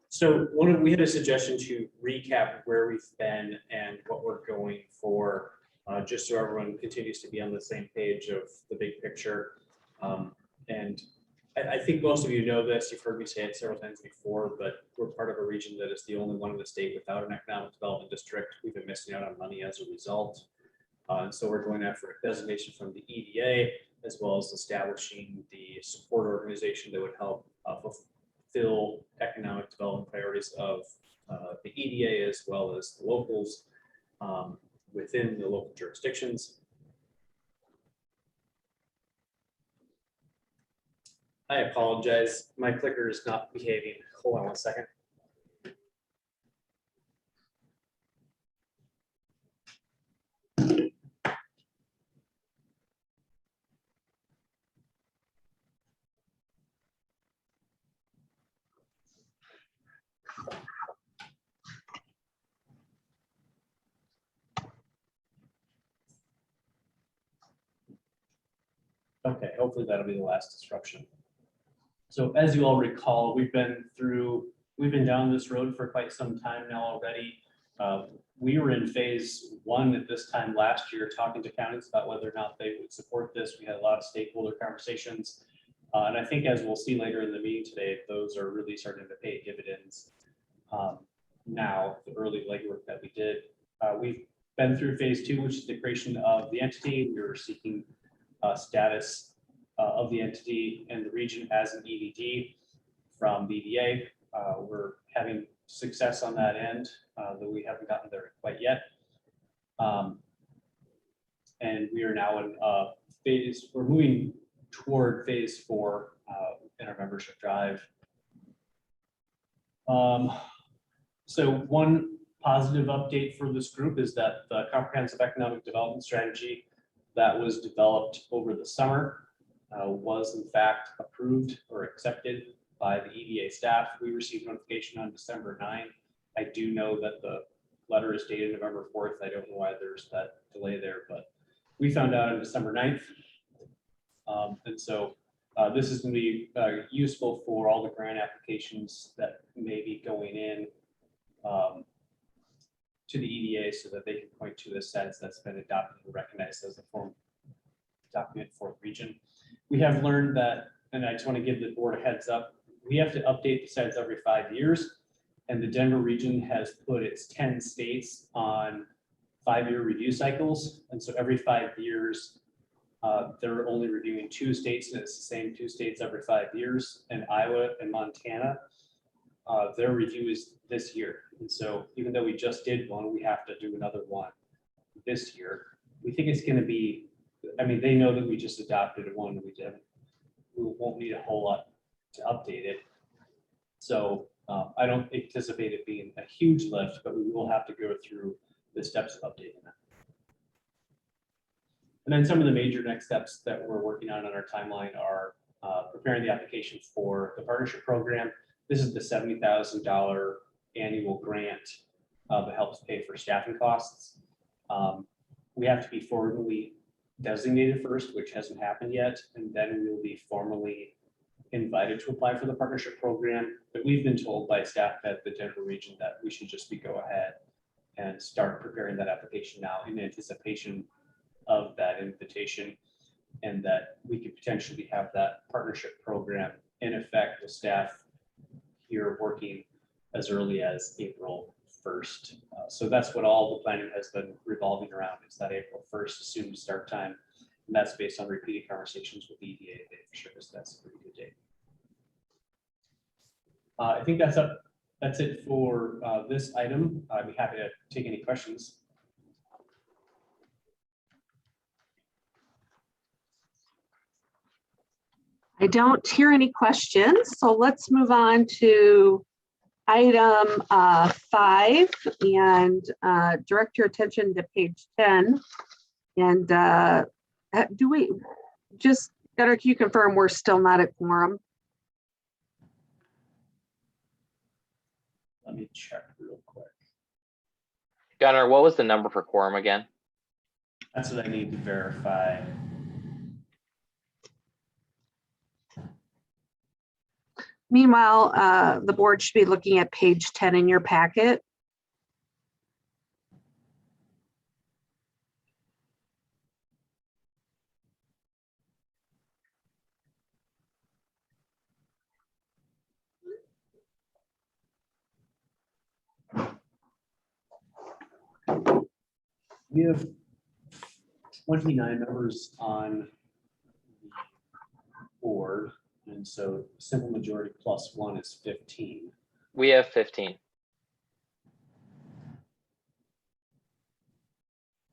So we had a suggestion to recap where we've been and what we're going for, just so everyone continues to be on the same page of the big picture. And I think most of you know this, you've heard me say it several times before, but we're part of a region that is the only one in the state without an economic development district. We've been missing out on money as a result. And so we're going after a designation from the EDA, as well as establishing the support organization that would help fulfill economic development priorities of the EDA, as well as the locals within the local jurisdictions. I apologize, my clicker is not behaving. Hold on one second. Okay, hopefully that'll be the last disruption. So as you all recall, we've been down this road for quite some time now already. We were in phase 1 at this time last year, talking to counties about whether or not they would support this. We had a lot of stakeholder conversations. And I think, as we'll see later in the meeting today, those are really starting to pay dividends. Now, the early legwork that we did. We've been through phase 2, which is the creation of the entity. We were seeking status of the entity and the region as an EDD from BDA. We're having success on that end, though we haven't gotten there quite yet. And we are now in we're moving toward phase 4 in our membership drive. So one positive update for this group is that the comprehensive economic development strategy that was developed over the summer was in fact approved or accepted by the EDA staff. We received notification on December 9th. I do know that the letter is dated November 4th. I don't know why there's that delay there, but we found out on December 9th. And so this is going to be useful for all the grant applications that may be going in to the EDA, so that they can point to a SEDS that's been adopted and recognized as a form document for the region. We have learned that, and I just want to give the board a heads up, we have to update the SEDS every 5 years, and the Denver region has put its 10 states on 5-year review cycles. And so every 5 years, they're only reviewing 2 states, and it's the same 2 states every 5 years. And Iowa and Montana, their review is this year. And so even though we just did one, we have to do another one this year. We think it's going to be, I mean, they know that we just adopted one. We won't need a whole lot to update it. So I don't anticipate it being a huge lift, but we will have to go through the steps of updating that. And then some of the major next steps that we're working on our timeline are preparing the application for the partnership program. This is the $70,000 annual grant that helps pay for staffing costs. We have to be formally designated first, which hasn't happened yet, and then we will be formally invited to apply for the partnership program. But we've been told by staff at the Denver region that we should just go ahead and start preparing that application now in anticipation of that invitation, and that we could potentially have that partnership program in effect with staff here working as early as April 1st. So that's what all the planning has been revolving around, is that April 1st assumed start time. And that's based on repeated conversations with the EDA. They for sure that's a pretty good date. I think that's it for this item. I'd be happy to take any questions. I don't hear any questions, so let's move on to item 5 and direct your attention to page 10. And do we just, Gunnar, can you confirm we're still not at quorum? Let me check real quick. Gunnar, what was the number for quorum again? That's what I need to verify. Meanwhile, the board should be looking at page 10 in your packet. We have 29 members on the board, and so simple majority plus one is 15. We have 15.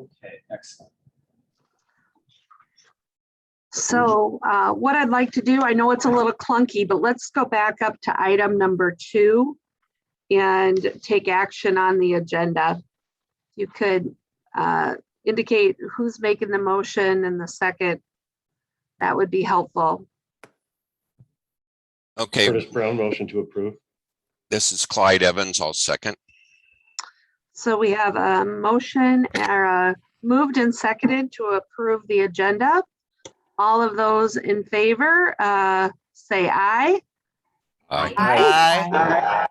Okay, excellent. So what I'd like to do, I know it's a little clunky, but let's go back up to item number 2 and take action on the agenda. You could indicate who's making the motion and the second. That would be helpful. Okay, Curtis Brown, motion to approve. this is Clyde Evans. I'll second. So we have a motion moved and seconded to approve the agenda. All of those in favor, say aye. Aye. Aye.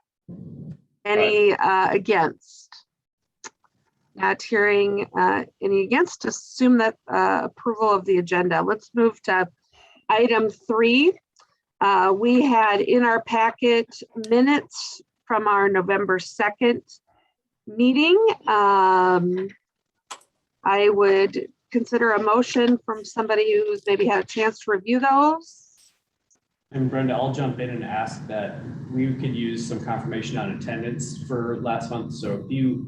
Any against? Not hearing any against, assume that approval of the agenda. Let's move to item 3. We had in our packet minutes from our November 2nd meeting. I would consider a motion from somebody who's maybe had a chance to review those. And Brenda, I'll jump in and ask that we could use some confirmation on attendance for last month. So if we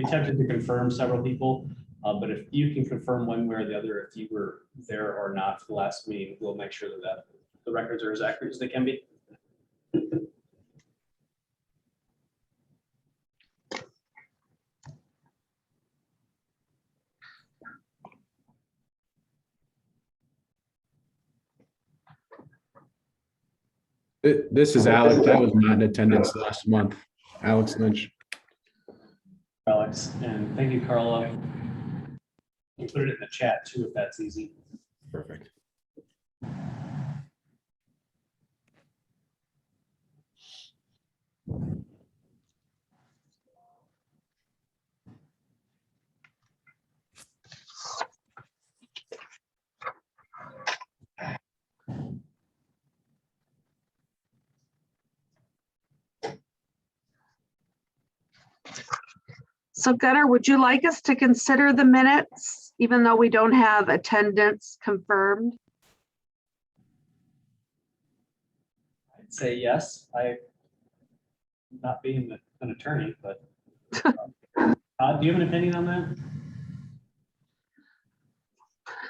attempted to confirm several people, but if you can confirm one way or the other, if you were there or not for the last meeting, we'll make sure that the records are as accurate as they can be. This is Alex. I was not in attendance last month. Alex Lynch. Alex, and thank you, Carla. We'll put it in the chat too, if that's easy. Perfect. So Gunnar, would you like us to consider the minutes, even though we don't have attendance confirmed? I'd say yes. Not being an attorney, but do you have an opinion on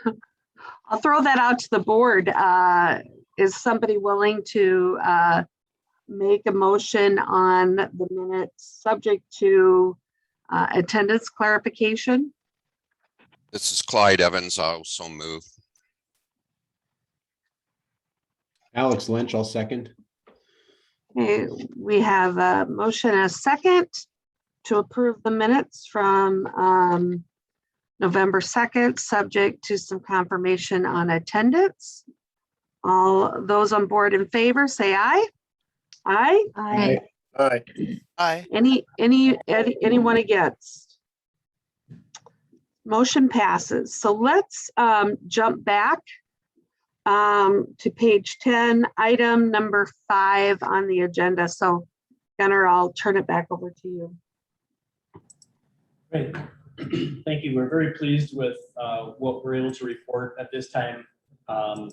that? I'll throw that out to the board. Is somebody willing to make a motion on the minutes subject to attendance clarification? This is Clyde Evans. I'll also move. Alex Lynch, I'll second. Okay, we have a motion and a second to approve the minutes from November 2nd, subject to some confirmation on attendance. All those on board in favor, say aye. Aye. Aye. Aye. Aye. Anyone against? Motion passes. So let's jump back to page 10, item number 5 on the agenda. So Gunnar, I'll turn it back over to you. Great. Thank you. We're very pleased with what we're able to report at this time to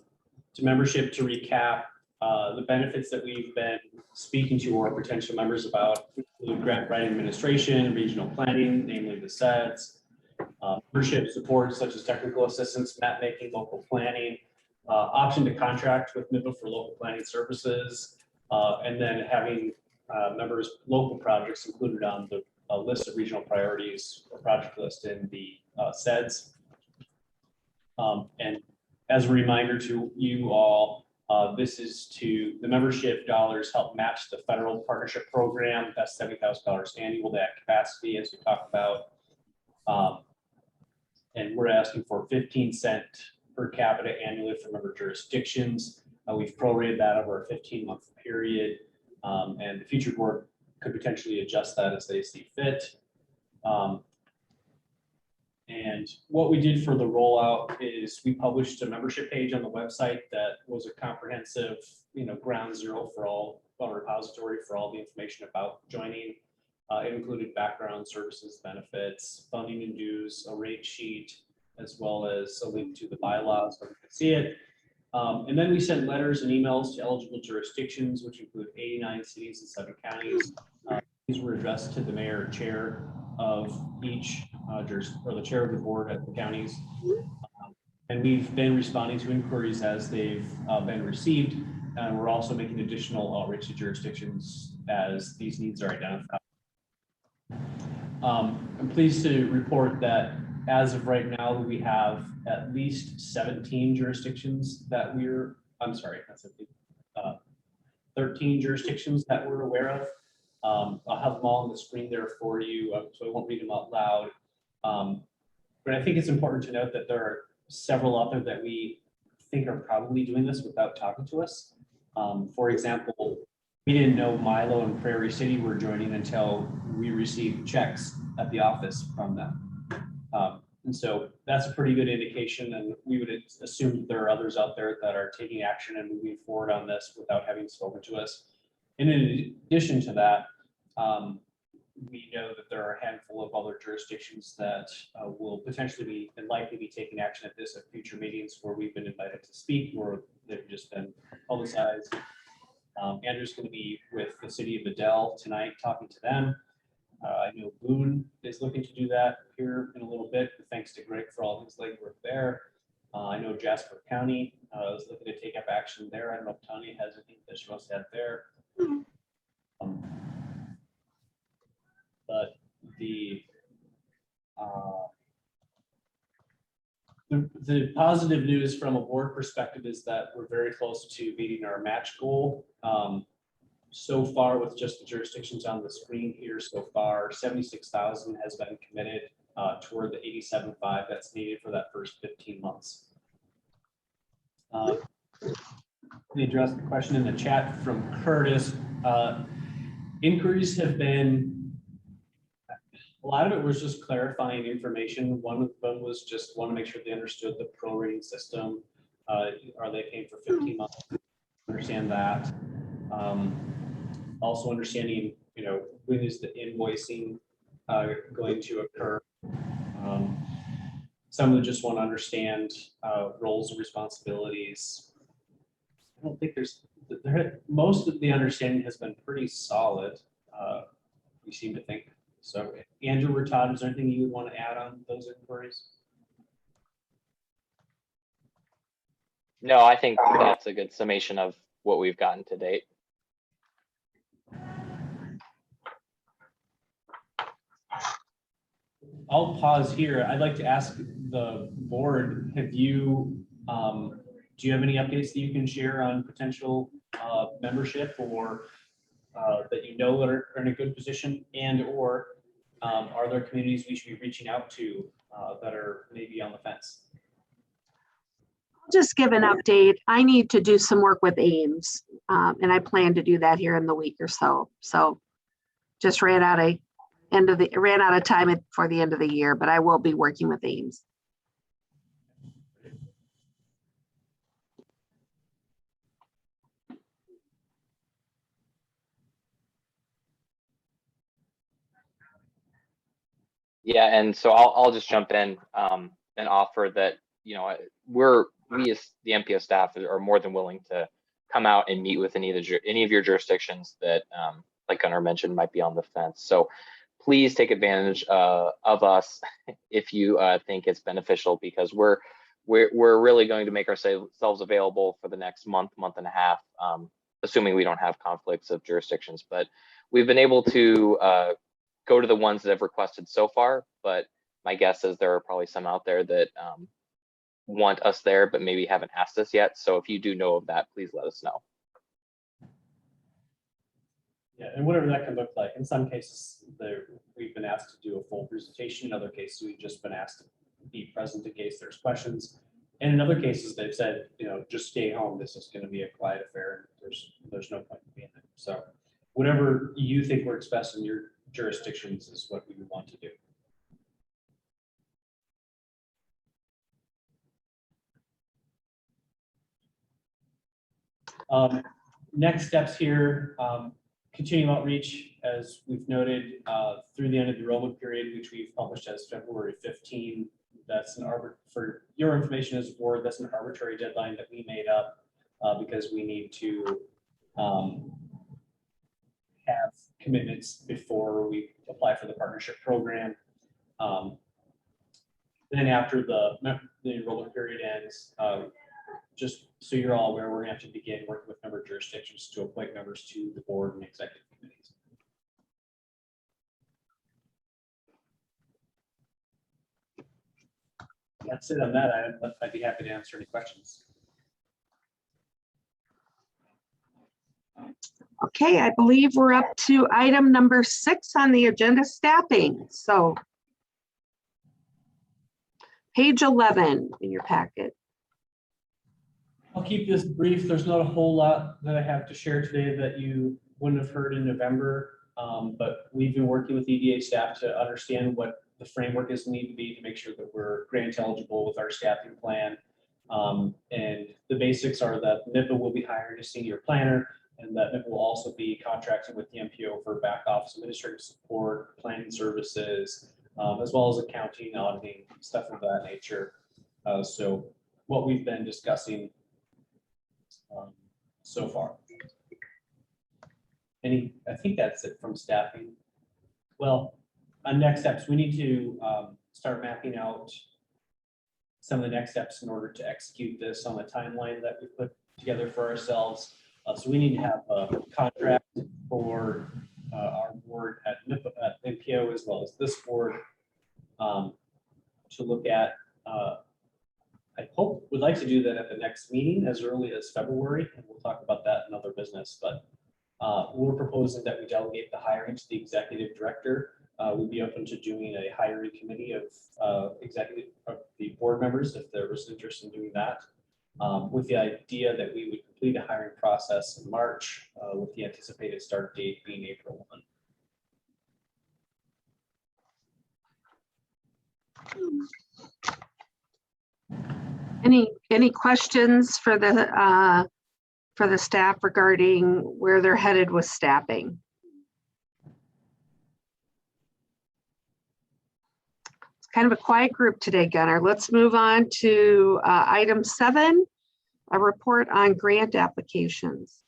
membership. To recap, the benefits that we've been speaking to our potential members about include grant writing administration, regional planning, namely the SEDS, membership support such as technical assistance, map making, local planning, option to contract with MIPA for local planning services, and then having members' local projects included on the list of regional priorities or project list in the SEDS. And as a reminder to you all, this is to the membership dollars help match the federal partnership program. That's $70,000 annual, that capacity as we talked about. And we're asking for 15 cents per capita annually for member jurisdictions. We've prorated that over a 15-month period, and the future board could potentially adjust that as they see fit. And what we did for the rollout is we published a membership page on the website that was a comprehensive, ground zero for all, a repository for all the information about joining. It included background services, benefits, funding and dues, a rate sheet, as well as a link to the bylaws so you can see it. And then we sent letters and emails to eligible jurisdictions, which include 89 cities and 7 counties. These were addressed to the mayor and chair of each or the chair of the board at the counties. And we've been responding to inquiries as they've been received. And we're also making additional outreach to jurisdictions as these needs are identified. I'm pleased to report that as of right now, we have at least 17 jurisdictions that 13 jurisdictions that we're aware of. I'll have them all on the screen there for you, so I won't read them out loud. But I think it's important to note that there are several out there that we think are probably doing this without talking to us. For example, we didn't know Milo and Prairie City were joining until we received checks at the office from them. And so that's a pretty good indication, and we would assume that there are others out there that are taking action and moving forward on this without having spoken to us. And in addition to that, we know that there are a handful of other jurisdictions that will potentially be and likely be taking action at future meetings where we've been invited to speak or they've just been publicized. Andrew's going to be with the city of Adel tonight talking to them. I know Boone is looking to do that here in a little bit. Thanks to Greg for all his legwork there. I know Jasper County is looking to take up action there. I don't know if Tanya has anything that she wants to add there. But the positive news from a board perspective is that we're very close to meeting our match goal. So far, with just the jurisdictions on the screen here, so far 76,000 has been committed toward the 87.5 that's needed for that first 15 months. Let me address the question in the chat from Curtis. Inquiries have been, a lot of it was just clarifying information. One of them was just want to make sure they understood the prorating system. Are they paying for 15 months? Understand that. Also understanding, when is the invoicing going to occur? Some of them just want to understand roles and responsibilities. I don't think most of the understanding has been pretty solid. We seem to think so. Andrew or Todd, is there anything you would want to add on those inquiries? No, I think that's a good summation of what we've gotten to date. I'll pause here. I'd like to ask the board, do you have any updates that you can share on potential membership or that that are in a good position, and or are there communities we should be reaching out to that are maybe on the fence? I'll just give an update. I need to do some work with Ames, and I plan to do that here in the week or so. So just ran out of time for the end of the year, but I will be working with Ames. Yeah, and so I'll just jump in and offer that, we as the MPO staff are more than willing to come out and meet with any of your jurisdictions that, like Gunnar mentioned, might be on the fence. So please take advantage of us if you think it's beneficial, because we're really going to make ourselves available for the next month and a half, assuming we don't have conflicts of jurisdictions. But we've been able to go to the ones that have requested so far, but my guess is there are probably some out there that want us there, but maybe haven't asked us yet. So if you do know of that, please let us know. Yeah, and whatever that can look like. In some cases, we've been asked to do a full presentation. In other cases, we've just been asked to be present in case there's questions. And in other cases, they've said, just stay home. This is going to be a quiet affair. There's no point in being there. So whatever you think works best in your jurisdictions is what we would want to do. Next steps here, continuing outreach, as we've noted, through the end of the enrollment period, which we've published as February 15. That's for your information as a board, that's an arbitrary deadline that we made up because we need to have commitments before we apply for the partnership program. Then after the enrollment period ends, just so you're all aware, we're gonna have to begin working with member jurisdictions to appoint members to the board and executive committees. That's it on that item, but I'd be happy to answer any questions. Okay, I believe we're up to item number 6 on the agenda, staffing. So page 11 in your packet. I'll keep this brief. There's not a whole lot that I have to share today that you wouldn't have heard in November. But we've been working with EDA staff to understand what the framework is need to be to make sure that we're grant eligible with our staffing plan. And the basics are that MIPA will be hiring a senior planner, and that MIPA will also be contracting with the MPO for back office administrative support, planning services, as well as accounting, auditing, stuff of that nature. So what we've been discussing so far. I think that's it from staffing. Well, on next steps, we need to start mapping out some of the next steps in order to execute this on the timeline that we put together for ourselves. So we need to have a contract for our board at MPO as well as this board to look at. I hope we'd like to do that at the next meeting as early as February, and we'll talk about that in other business. But we're proposing that we delegate the hiring to the executive director. We'd be open to doing a hiring committee of the board members if there was interest in doing that, with the idea that we would complete a hiring process in March, with the anticipated start date being April 1. Any questions for the staff regarding where they're headed with staffing? It's kind of a quiet group today, Gunnar. Let's move on to item 7, a report on grant applications.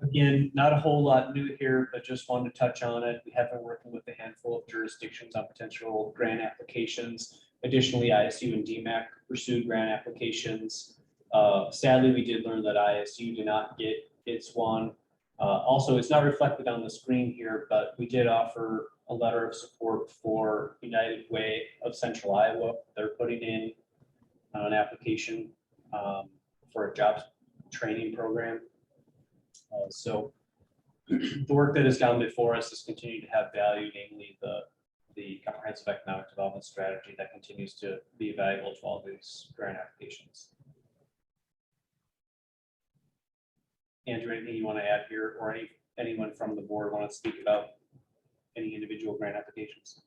Again, not a whole lot new here, but just wanted to touch on it. We have been working with a handful of jurisdictions on potential grant applications. Additionally, ISU and DMAC pursued grant applications. Sadly, we did learn that ISU did not get its one. Also, it's not reflected on the screen here, but we did offer a letter of support for United Way of Central Iowa. They're putting in an application for a jobs training program. So the work that has gone before us has continued to have value, namely the comprehensive economic development strategy that continues to be valuable to all these grant applications. Andrew, anything you want to add here, or anyone from the board want to speak about any individual grant applications?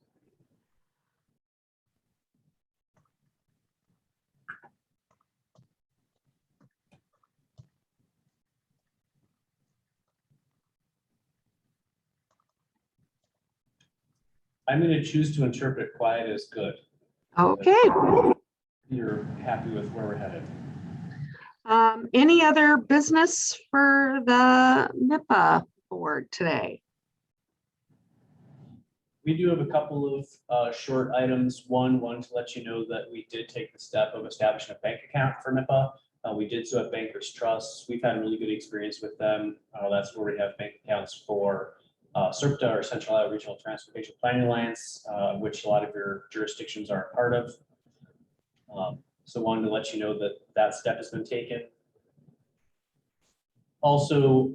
I'm going to choose to interpret quiet as good. Okay. You're happy with where we're headed. Any other business for the MIPA board today? We do have a couple of short items. One to let you know that we did take the step of establishing a bank account for MIPA. We did so at Bankers Trust. We've had a really good experience with them. That's where we have bank accounts for CERPTA, or Central Iowa Regional Transportation Planning Alliance, which a lot of your jurisdictions are a part of. So wanted to let you know that that step has been taken. Also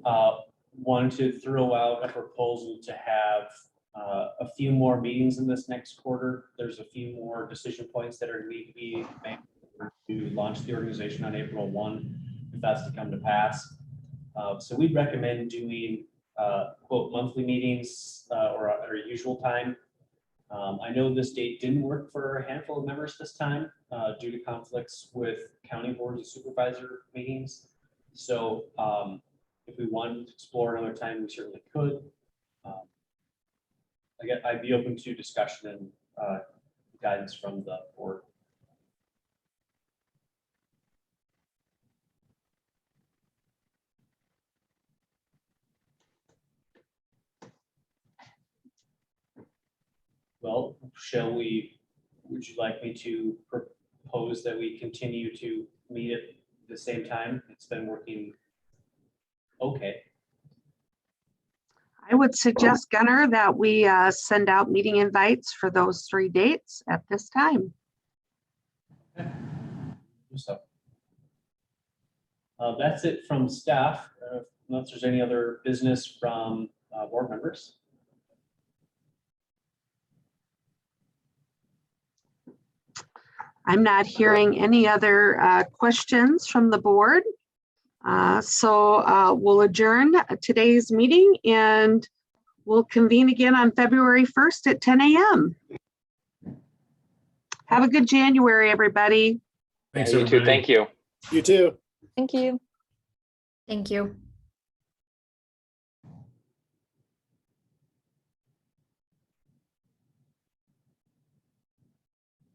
wanted to throw out a proposal to have a few more meetings in this next quarter. There's a few more decision points that are need to be made to launch the organization on April 1, if that's to come to pass. So we'd recommend doing quote monthly meetings or our usual time. I know this date didn't work for a handful of members this time due to conflicts with county boards and supervisor meetings. So if we wanted to explore another time, we certainly could. I'd be open to discussion and guidance from the board. Well, would you like me to propose that we continue to meet at the same time? It's been working okay. I would suggest, Gunnar, that we send out meeting invites for those 3 dates at this time. So that's it from staff. Unless there's any other business from board members. I'm not hearing any other questions from the board. So we'll adjourn today's meeting and we'll convene again on February 1st at 10 a.m. Have a good January, everybody. Thanks, You too. everybody. Thank you. You too. Thank you. Thank you.